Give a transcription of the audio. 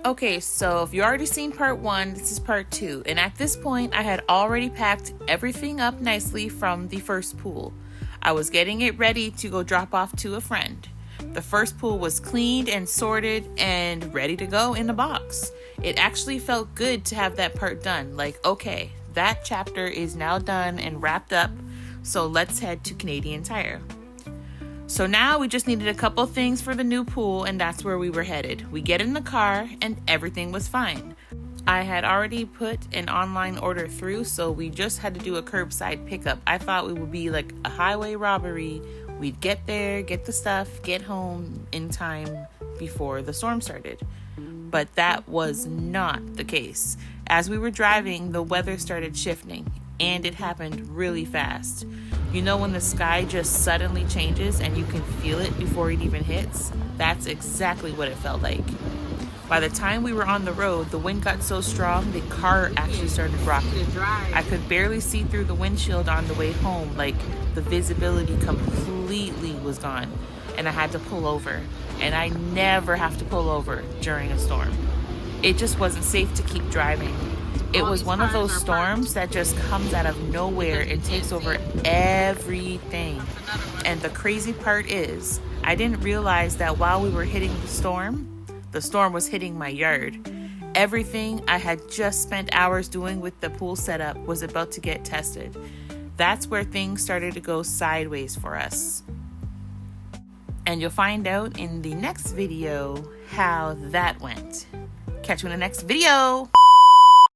Okay, so if you already seen part 1, this is part 2. And at this point, I had already packed everything up nicely from the first pool. I was getting it ready to go drop off to a friend. The first pool was cleaned and sorted and ready to go in a box. It actually felt good to have that part done. Like, okay, that chapter is now done and wrapped up, so let's head to Canadian Tire. So now we just needed a couple things for the new pool, and that's where we were headed. We get in the car and everything was fine. I had already put an online order through, so we just had to do a curbside pickup. I thought it would be like a highway robbery. We'd get there, get the stuff, get home in time before the storm started. But that was not the case. As we were driving, the weather started shifting, and it happened really fast. You know when the sky just suddenly changes and you can feel it before it even hits? That's exactly what it felt like. By the time we were on the road, the wind got so strong the car actually started rocking. I could barely see through the windshield on the way home, like the visibility completely was gone, and I had to pull over. And I never have to pull over during a storm. It just wasn't safe to keep driving. It was one of those storms that just comes out of nowhere and takes over everything. And the crazy part is, I didn't realize that while we were hitting the storm was hitting my yard. Everything I had just spent hours doing with the pool setup was about to get tested. That's where things started to go sideways for us. And you'll find out in the next video how that went. Catch you in the next video.